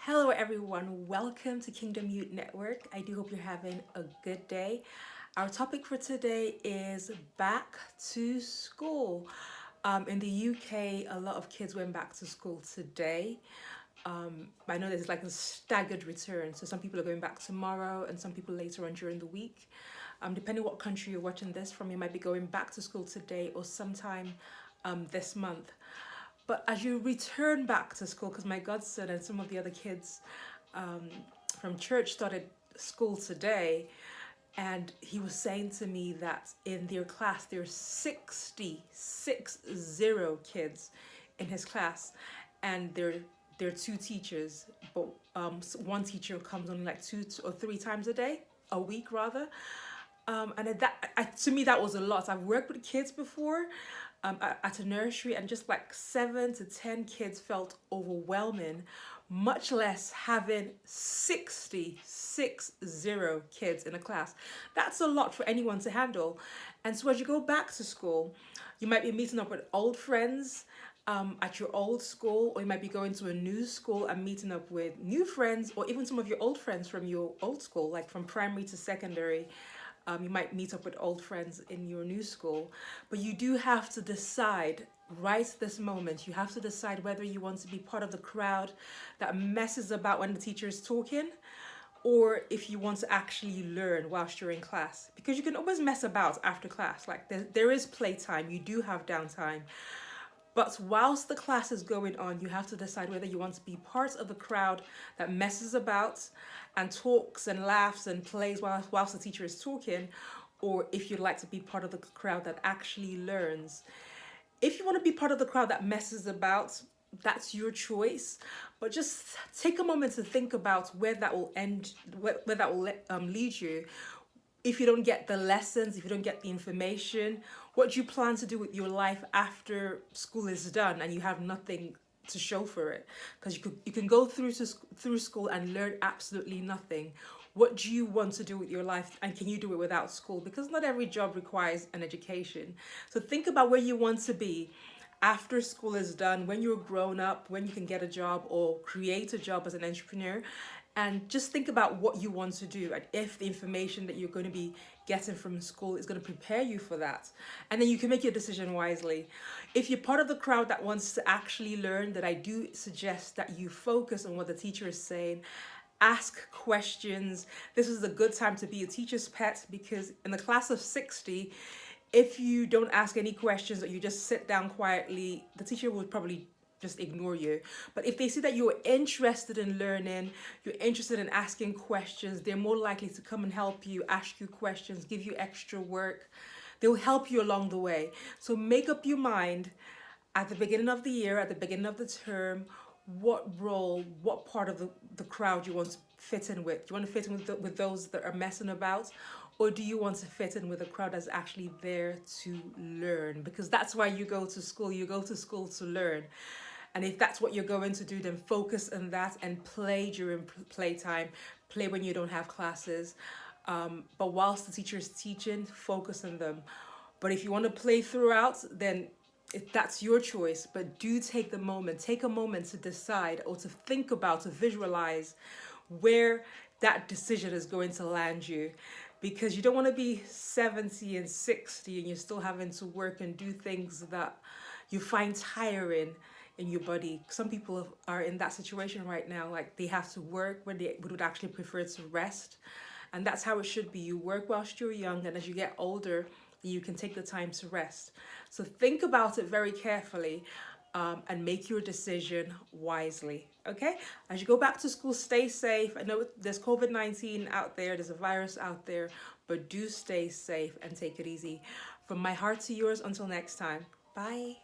Hello everyone, welcome to Kingdom Youth Network. I do hope you're having a good day. Our topic for today is back to school. In the UK, a lot of kids went back to school today. I know there's like a staggered return, so some people are going back tomorrow and some people later on during the week. Depending what country you're watching this from, you might be going back to school today or sometime this month. But as you return back to school, because my godson and some of the other kids um, from church started school today, and he was saying to me that in their class there's 60 kids in his class, and there are two teachers, but one teacher comes only like two or three times a week rather. To me that was a lot. I've worked with kids before at a nursery, and just like 7 to 10 kids felt overwhelming, much less having 60 kids in a class. That's a lot for anyone to handle. And so as you go back to school, you might be meeting up with old friends at your old school, or you might be going to a new school and meeting up with new friends, or even some of your old friends from your old school, like from primary to secondary. You might meet up with old friends in your new school, but you do have to decide right this moment. You have to decide whether you want to be part of the crowd that messes about when the teacher is talking, or if you want to actually learn whilst you're in class. Because you can always mess about after class. Like there is playtime, you do have downtime. But whilst the class is going on, you have to decide whether you want to be part of the crowd that messes about and talks and laughs and plays whilst the teacher is talking, or if you'd like to be part of the crowd that actually learns. If you want to be part of the crowd that messes about, that's your choice. But just take a moment to think about where that will end, where that will lead you. If you don't get the lessons, if you don't get the information, what do you plan to do with your life after school is done and you have nothing to show for it? Because you can go through school and learn absolutely nothing. What do you want to do with your life, and can you do it without school? Because not every job requires an education. So think about where you want to be after school is done, when you're grown up, when you can get a job or create a job as an entrepreneur, and just think about what you want to do and if the information that you're going to be getting from school is going to prepare you for that. And then you can make your decision wisely. If you're part of the crowd that wants to actually learn, then I do suggest that you focus on what the teacher is saying. Ask questions. This is a good time to be a teacher's pet, because in the class of 60, if you don't ask any questions or you just sit down quietly, the teacher will probably just ignore you. But if they see that you're interested in learning, you're interested in asking questions, they're more likely to come and help you, ask you questions, give you extra work. They'll help you along the way. So make up your mind at the beginning of the year, at the beginning of the term, what role, what part of the crowd you want to fit in with. Do you want to fit in with those that are messing about? Or do you want to fit in with a crowd that's actually there to learn? Because that's why you go to school. You go to school to learn. And if that's what you're going to do, then focus on that and play during playtime. Play when you don't have classes. But whilst the teacher is teaching, focus on them. But if you want to play throughout, then that's your choice. But do take a moment to decide, or to think about, to visualize where that decision is going to land you. Because you don't want to be 70 and 60 and you're still having to work and do things that you find tiring in your body. Some people are in that situation right now, like they have to work when they would actually prefer to rest. And that's how it should be. You work whilst you're young, and as you get older, you can take the time to rest. So think about it very carefully, and make your decision wisely. Okay? As you go back to school, stay safe. I know there's COVID-19 out there, there's a virus out there, but do stay safe and take it easy. From my heart to yours, until next time. Bye.